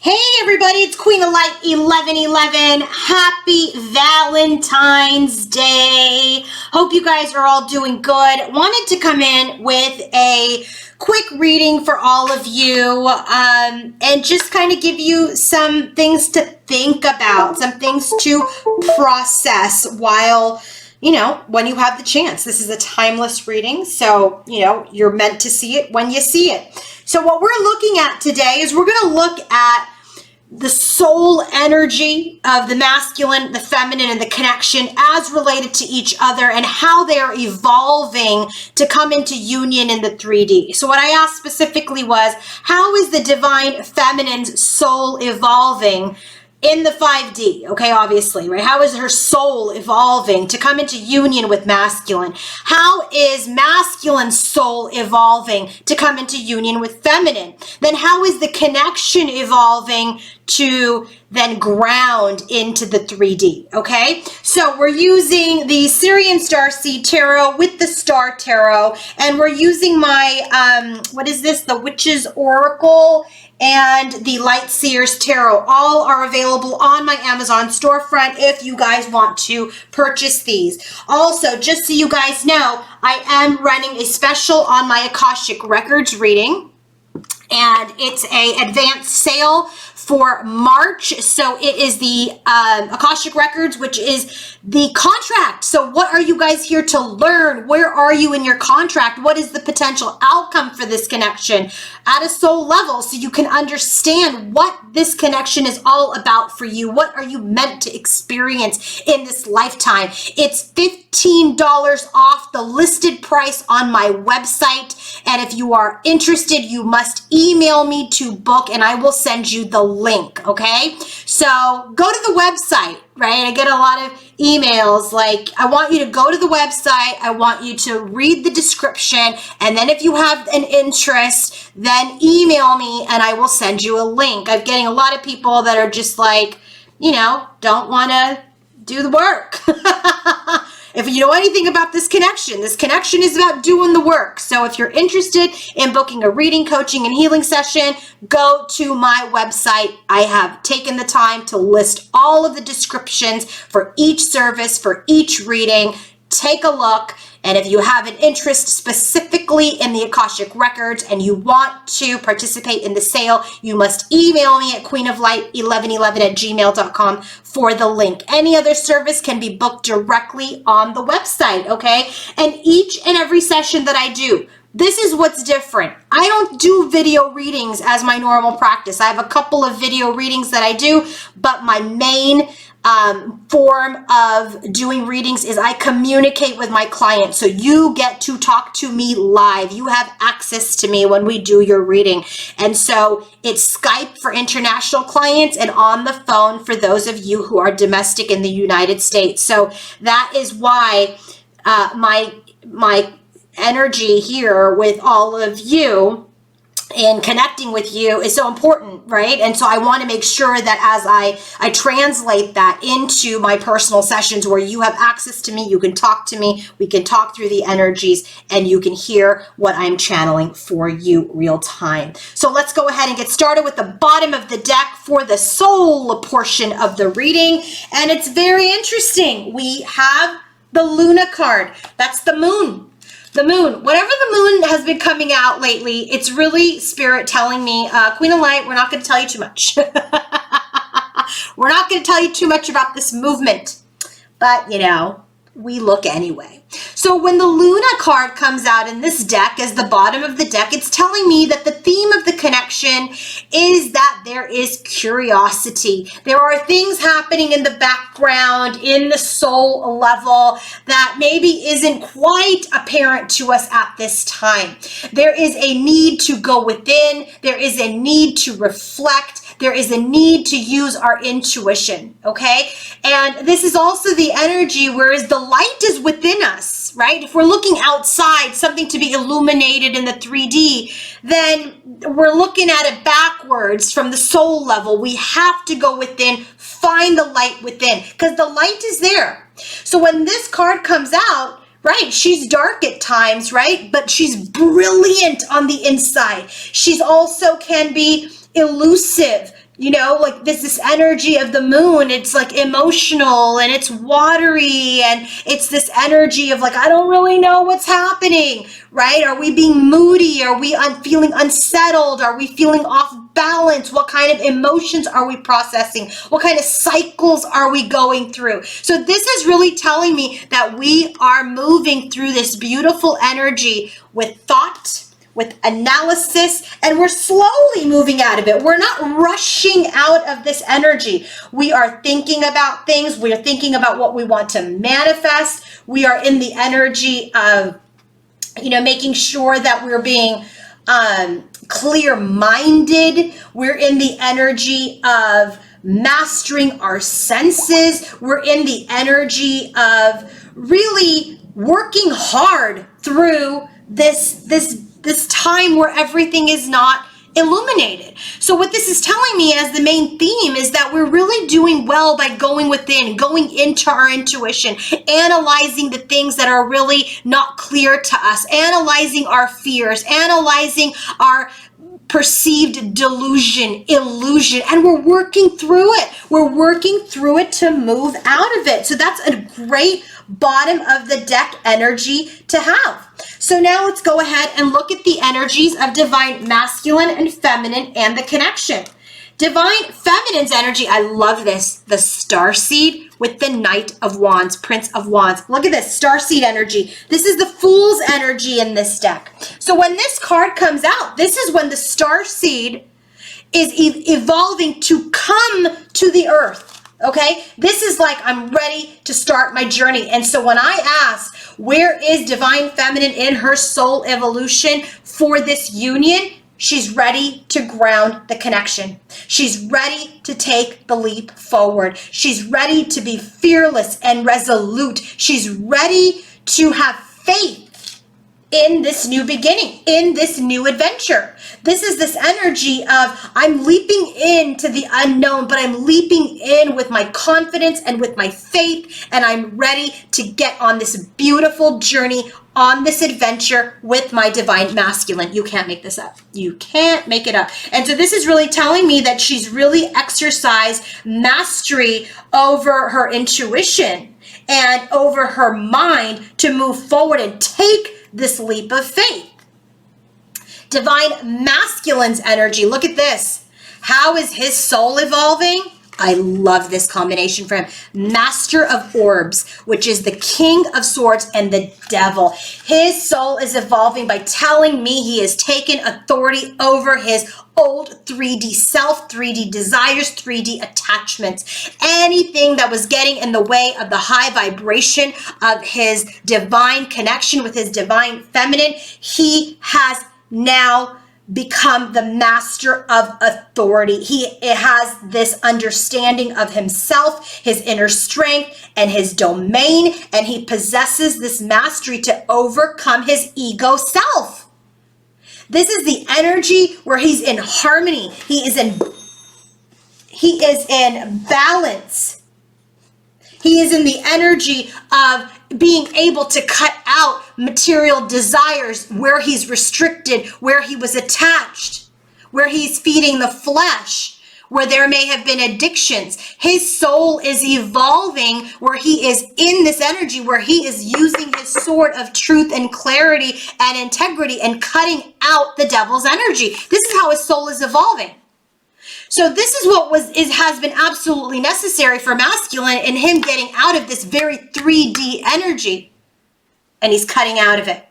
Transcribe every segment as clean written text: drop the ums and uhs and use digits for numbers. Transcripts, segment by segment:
Hey everybody, it's Queen of Light 1111. Happy Valentine's Day. Hope you guys are all doing good. Wanted to come in with a quick reading for all of you and just kind of give you some things to think about, some things to process while when you have the chance. This is a timeless reading, so, you're meant to see it when you see it. So what we're looking at today is we're going to look at the soul energy of the masculine, the feminine, and the connection as related to each other and how they are evolving to come into union in the 3D. So what I asked specifically was, how is the divine feminine's soul evolving in the 5D, okay, obviously, right? How is her soul evolving to come into union with masculine? How is masculine soul evolving to come into union with feminine? Then how is the connection evolving to then ground into the 3D, okay? So we're using the Syrian Starseed Tarot with the Star Tarot, and we're using my, the Witch's Oracle and the Light Seers Tarot. All are available on my Amazon storefront if you guys want to purchase these. Also, just so you guys know, I am running a special on my Akashic Records reading, and it's a advanced sale for March. So it is the Akashic Records, which is the contract. So what are you guys here to learn? Where are you in your contract? What is the potential outcome for this connection at a soul level, so you can understand what this connection is all about for you? What are you meant to experience in this lifetime? It's $15 off the listed price on my website. And if you are interested, you must email me to book and I will send you the link, okay? So go to the website, right? I get a lot of emails like, I want you to go to the website, I want you to read the description, and then if you have an interest, then email me and I will send you a link. I'm getting a lot of people that are just like, don't want to do the work. If you know anything about this connection is about doing the work. So if you're interested in booking a reading, coaching, and healing session, go to my website. I have taken the time to list all of the descriptions for each service, for each reading. Take a look. And if you have an interest specifically in the Akashic Records and you want to participate in the sale, you must email me at queenoflight1111@gmail.com for the link. Any other service can be booked directly on the website, okay? And each and every session that I do, this is what's different. I don't do video readings as my normal practice. I have a couple of video readings that I do, but my main form of doing readings is I communicate with my clients. So you get to talk to me live. You have access to me when we do your reading. And so it's Skype for international clients and on the phone for those of you who are domestic in the United States. So that is why my energy here with all of you and connecting with you is so important, right? And so I want to make sure that as I translate that into my personal sessions where you have access to me, you can talk to me, we can talk through the energies, and you can hear what I'm channeling for you real time. So let's go ahead and get started with the bottom of the deck for the soul portion of the reading. And it's very interesting. We have the Luna card. That's the moon. The moon, whatever the moon has been coming out lately, it's really spirit telling me, Queen of Light, we're not going to tell you too much. We're not going to tell you too much about this movement, but we look anyway. So when the Luna card comes out in this deck as the bottom of the deck, it's telling me that the theme of the connection is that there is curiosity. There are things happening in the background, in the soul level, that maybe isn't quite apparent to us at this time. There is a need to go within. There is a need to reflect. There is a need to use our intuition, okay? And this is also the energy, whereas the light is within us, right? If we're looking outside, something to be illuminated in the 3D, then we're looking at it backwards from the soul level. We have to go within, find the light within, because the light is there. So when this card comes out, right, she's dark at times, right? But she's brilliant on the inside. She's also can be elusive, You know, like this energy of the moon, it's like emotional and it's watery, and it's this energy of like, I don't really know what's happening, right? Are we being moody? Are we feeling unsettled? Are we feeling off balance? What kind of emotions are we processing? What kind of cycles are we going through? So this is really telling me that we are moving through this beautiful energy with thought, with analysis, and we're slowly moving out of it. We're not rushing out of this energy. We are thinking about things. We are thinking about what we want to manifest. We are in the energy of, making sure that we're being clear-minded. We're in the energy of mastering our senses. We're in the energy of really working hard through this time where everything is not illuminated. So what this is telling me as the main theme is that we're really doing well by going within, going into our intuition, analyzing the things that are really not clear to us, analyzing our fears, analyzing our perceived delusion, illusion, and we're working through it. We're working through it to move out of it. So that's a great bottom of the deck energy to have. So now let's go ahead and look at the energies of divine masculine and feminine and the connection. Divine feminine's energy, I love this, the starseed with the Knight of Wands, Prince of Wands. Look at this starseed energy. This is the Fool's energy in this deck. So when this card comes out, this is when the starseed is evolving to come to the earth. Okay, this is like, I'm ready to start my journey. And so when I ask, where is divine feminine in her soul evolution for this union? She's ready to ground the connection. She's ready to take the leap forward. She's ready to be fearless and resolute. She's ready to have faith in this new beginning, in this new adventure. This is this energy of, I'm leaping into the unknown, but I'm leaping in with my confidence and with my faith, and I'm ready to get on this beautiful journey, on this adventure with my divine masculine. You can't make this up. You can't make it up. And so this is really telling me that she's really exercised mastery over her intuition and over her mind to move forward and take this leap of faith. Divine masculine's energy, look at this. How is his soul evolving? I love this combination for him. Master of Orbs, which is the King of Swords and the Devil. His soul is evolving by telling me he has taken authority over his old 3D self, 3D desires, 3D attachments. Anything that was getting in the way of the high vibration of his divine connection with his divine feminine, he has now become the master of authority. He has this understanding of himself, his inner strength, and his domain, and he possesses this mastery to overcome his ego self. This is the energy where he's in harmony. He is in balance. He is in the energy of being able to cut out material desires where he's restricted, where he was attached, where he's feeding the flesh, where there may have been addictions. His soul is evolving where he is in this energy, where he is using his sword of truth and clarity and integrity and cutting out the devil's energy. This is how his soul is evolving. So this is what has been absolutely necessary for masculine in him getting out of this very 3D energy, and he's cutting out of it.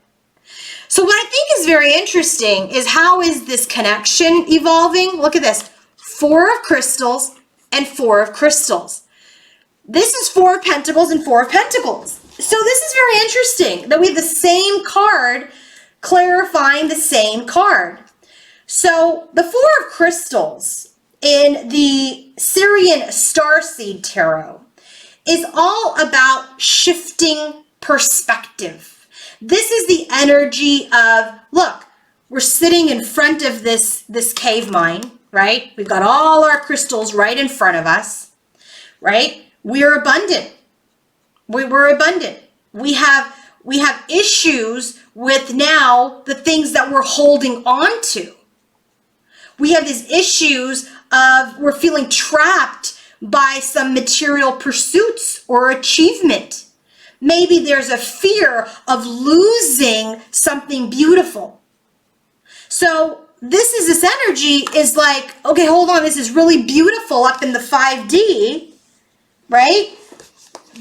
So what I think is very interesting is how is this connection evolving? Look at this, 4 of crystals and 4 of crystals. This is 4 of pentacles and 4 of pentacles. So this is very interesting that we have the same card clarifying the same card. So the 4 of crystals in the Syrian Starseed Tarot is all about shifting perspective. This is the energy of, look, we're sitting in front of this cave mine, right? We've got all our crystals right in front of us, right? We are abundant. We're abundant. We have issues with now the things that we're holding on to. We have these issues of we're feeling trapped by some material pursuits or achievement. Maybe there's a fear of losing something beautiful. So this energy is like, okay, hold on, this is really beautiful up in the 5D, right?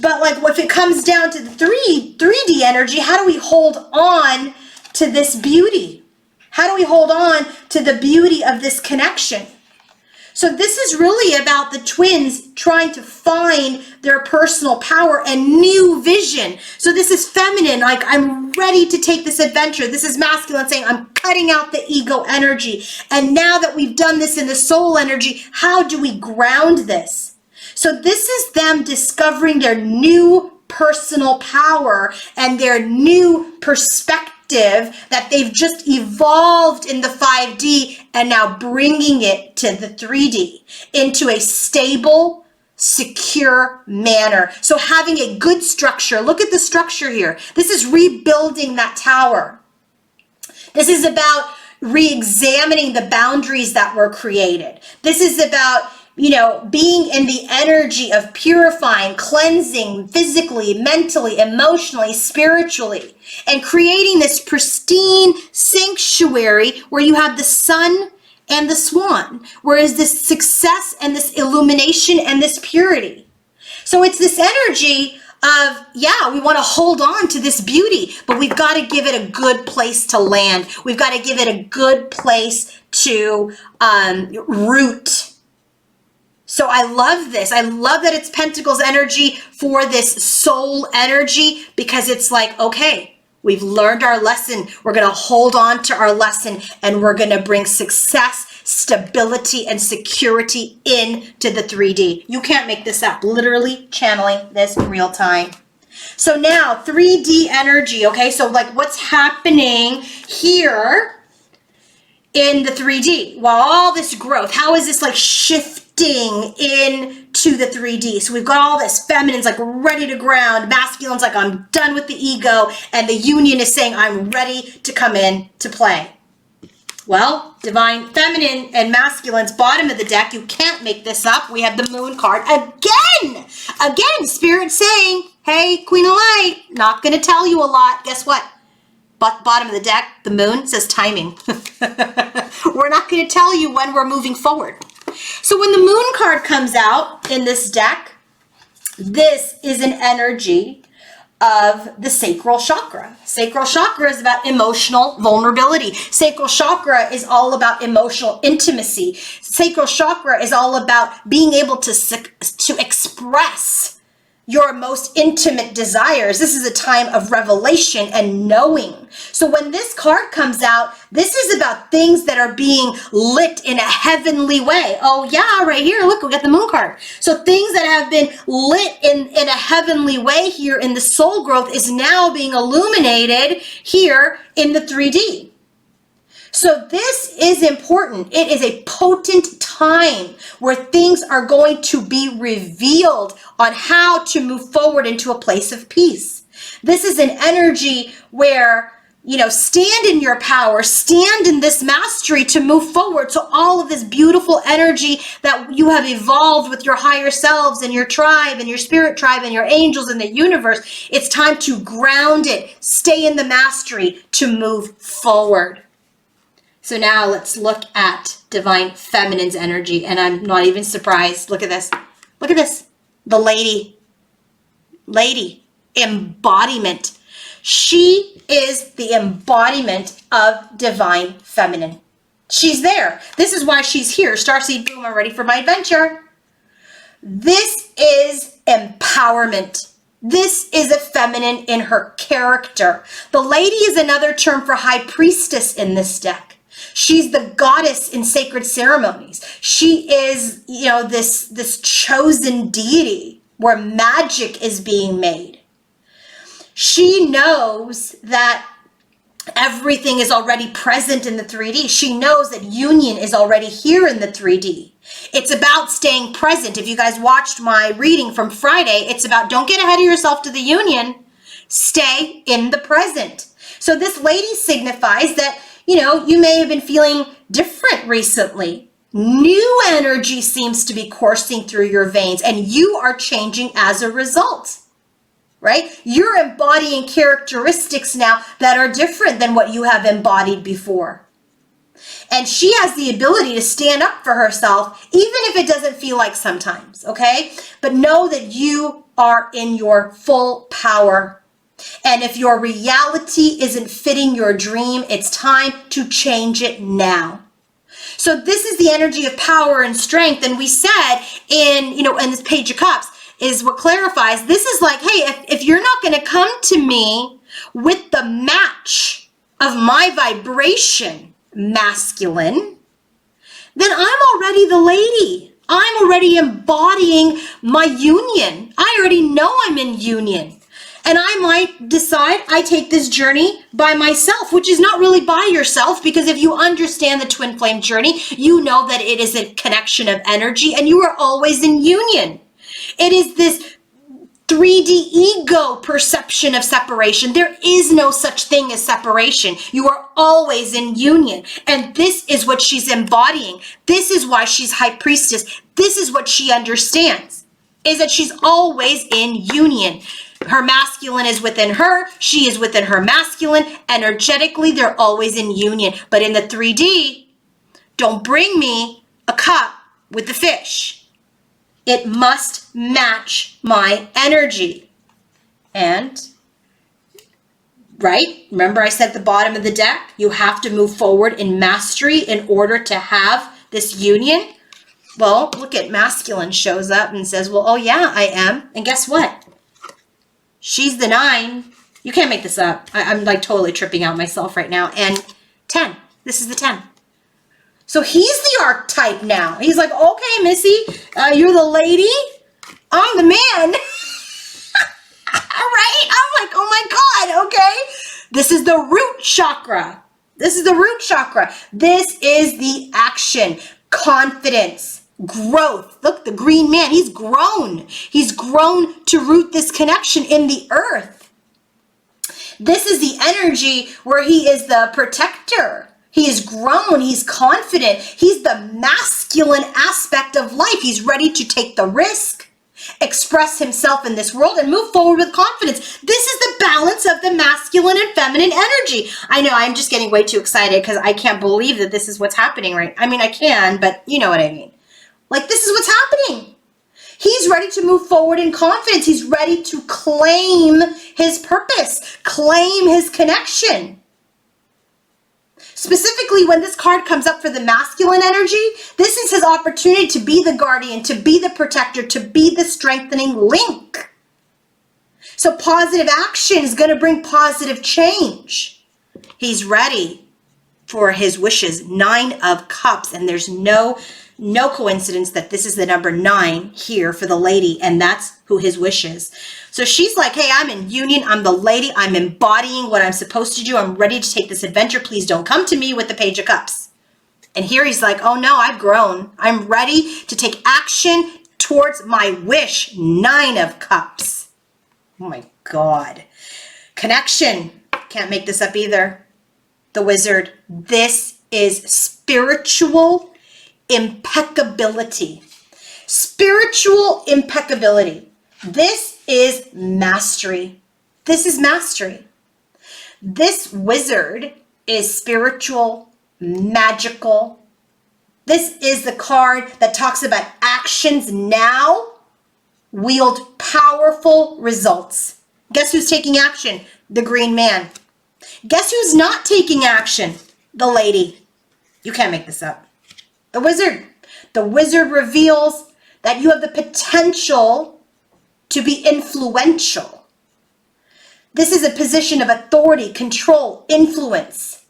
But like if it comes down to the 3D energy, how do we hold on to this beauty? How do we hold on to the beauty of this connection? So this is really about the twins trying to find their personal power and new vision. So this is feminine, like I'm ready to take this adventure. This is masculine saying I'm cutting out the ego energy. And now that we've done this in the soul energy, how do we ground this? So this is them discovering their new personal power and their new perspective that they've just evolved in the 5D and now bringing it to the 3D into a stable, secure manner. So having a good structure. Look at the structure here. This is rebuilding that tower. This is about re-examining the boundaries that were created. This is about being in the energy of purifying, cleansing physically, mentally, emotionally, spiritually, and creating this pristine sanctuary where you have the sun and the swan, where is this success and this illumination and this purity. So it's this energy of, we want to hold on to this beauty, but we've got to give it a good place to land. We've got to give it a good place to root. So I love this. I love that it's Pentacles energy for this soul energy, because it's like, okay, we've learned our lesson. We're going to hold on to our lesson, and we're going to bring success, stability, and security into the 3D. You can't make this up. Literally channeling this in real time. So now 3D energy. Okay. So like what's happening here in the 3D? Well, all this growth, how is this like shifting into the 3D? So we've got all this feminine's like ready to ground, masculine's like I'm done with the ego, and the union is saying I'm ready to come in to play. Well, divine feminine and masculine's bottom of the deck, you can't make this up. We have the moon card again, spirit saying, hey, Queen of Light, not going to tell you a lot. Guess what? But bottom of the deck, the moon says timing. We're not going to tell you when we're moving forward. So when the moon card comes out in this deck, this is an energy of the sacral chakra. Sacral chakra is about emotional vulnerability. Sacral chakra is all about emotional intimacy. Sacral chakra is all about being able to express your most intimate desires. This is a time of revelation and knowing. So when this card comes out, this is about things that are being lit in a heavenly way. Oh yeah, right here, look, we got the moon card. So things that have been lit in a heavenly way here in the soul growth is now being illuminated here in the 3D. So this is important. It is a potent time where things are going to be revealed on how to move forward into a place of peace. This is an energy where, stand in your power, stand in this mastery to move forward. So all of this beautiful energy that you have evolved with your higher selves and your tribe and your spirit tribe and your angels in the universe, it's time to ground it, stay in the mastery to move forward. So now let's look at divine feminine's energy, and I'm not even surprised. Look at this. Look at this. The lady, embodiment. She is the embodiment of divine feminine. She's there. This is why she's here. Starseed, boom, I'm ready for my adventure. This is empowerment. This is a feminine in her character. The lady is another term for high priestess in this deck. She's the goddess in sacred ceremonies. She is, this chosen deity where magic is being made. She knows that everything is already present in the 3D. She knows that union is already here in the 3D. It's about staying present. If you guys watched my reading from Friday, it's about don't get ahead of yourself to the union. Stay in the present. So this lady signifies that you may have been feeling different recently. New energy seems to be coursing through your veins, and you are changing as a result, right? You're embodying characteristics now that are different than what you have embodied before. And she has the ability to stand up for herself, even if it doesn't feel like sometimes, okay? But know that you are in your full power. And if your reality isn't fitting your dream, it's time to change it now. So this is the energy of power and strength. And we said in this Page of Cups is what clarifies. This is like, hey, if you're not going to come to me with the match of my vibration, masculine, then I'm already the lady. I'm already embodying my union. I already know I'm in union. And I might decide I take this journey by myself, which is not really by yourself, because if you understand the twin flame journey, you know that it is a connection of energy and you are always in union. It is this 3D ego perception of separation. There is no such thing as separation. You are always in union. And this is what she's embodying. This is why she's high priestess. This is what she understands, is that she's always in union. Her masculine is within her. She is within her masculine. Energetically, they're always in union. But in the 3D, don't bring me a cup with the fish. It must match my energy. And, right? Remember I said at the bottom of the deck, you have to move forward in mastery in order to have this union. Well, look at masculine shows up and says, well, oh yeah, I am. And guess what? She's the 9. You can't make this up. I'm like totally tripping out myself right now. And 10. This is the 10. So he's the archetype now. He's like, okay, Missy, you're the lady. I'm the man. Right? I'm like, oh my God, okay. This is the root chakra. This is the root chakra. This is the action, confidence, growth. Look, the green man, he's grown. He's grown to root this connection in the earth. This is the energy where he is the protector. He is grown. He's confident. He's the masculine aspect of life. He's ready to take the risk, express himself in this world, and move forward with confidence. This is the balance of the masculine and feminine energy. I know I'm just getting way too excited because I can't believe that this is what's happening, right? I mean, I can, but you know what I mean. Like, this is what's happening. He's ready to move forward in confidence. He's ready to claim his purpose, claim his connection. Specifically, when this card comes up for the masculine energy, this is his opportunity to be the guardian, to be the protector, to be the strengthening link. So positive action is going to bring positive change. He's ready for his wishes. 9 of Cups, and there's no coincidence that this is the number 9 here for the lady, and that's who his wish is. So she's like, hey, I'm in union. I'm the lady. I'm embodying what I'm supposed to do. I'm ready to take this adventure. Please don't come to me with the Page of Cups. And here he's like, oh no, I've grown. I'm ready to take action towards my wish. 9 of Cups. Oh my God. Connection. Can't make this up either. The Wizard. This is spiritual impeccability. Spiritual impeccability. This is mastery. This is mastery. This wizard is spiritual, magical. This is the card that talks about actions now wield powerful results. Guess who's taking action? The green man. Guess who's not taking action? The lady. You can't make this up. The wizard. The wizard reveals that you have the potential to be influential. This is a position of authority, control, influence,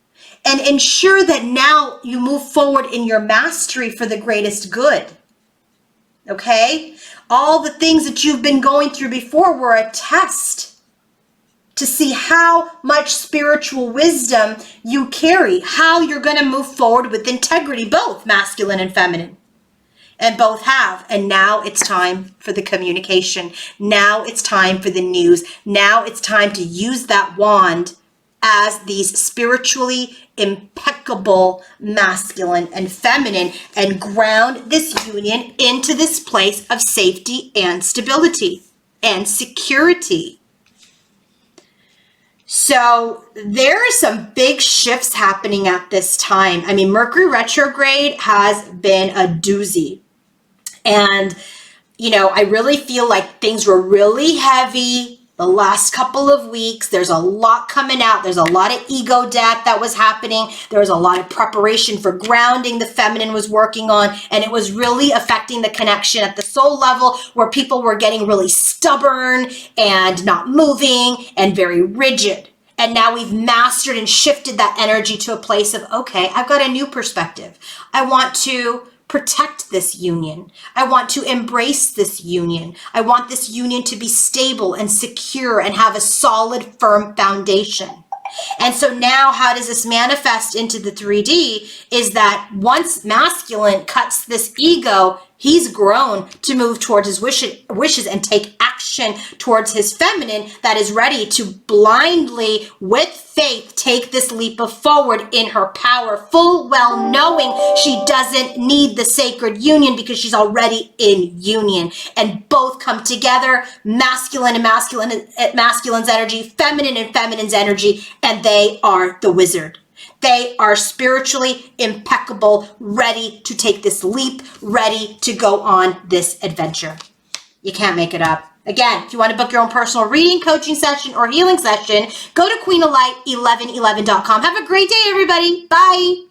and ensure that now you move forward in your mastery for the greatest good. Okay? All the things that you've been going through before were a test to see how much spiritual wisdom you carry, how you're going to move forward with integrity, both masculine and feminine. And both have. And now it's time for the communication. Now it's time for the news. Now it's time to use that wand as these spiritually impeccable masculine and feminine and ground this union into this place of safety and stability and security. So there are some big shifts happening at this time. I mean, Mercury retrograde has been a doozy. And, you know, I really feel like things were really heavy the last couple of weeks. There's a lot coming out. There's a lot of ego death that was happening. There was a lot of preparation for grounding the feminine was working on, and it was really affecting the connection at the soul level, where people were getting really stubborn and not moving and very rigid. And now we've mastered and shifted that energy to a place of, okay, I've got a new perspective. I want to protect this union. I want to embrace this union. I want this union to be stable and secure and have a solid, firm foundation. And so now how does this manifest into the 3D is that once masculine cuts this ego, he's grown to move towards his wishes and take action towards his feminine that is ready to blindly, with faith, take this leap of forward in her power, full well knowing she doesn't need the sacred union because she's already in union. And both come together, masculine and masculine's energy, feminine and feminine's energy, and they are the wizard. They are spiritually impeccable, ready to take this leap, ready to go on this adventure. You can't make it up. Again, if you want to book your own personal reading, coaching session, or healing session, go to queenoflight1111.com. Have a great day, everybody. Bye.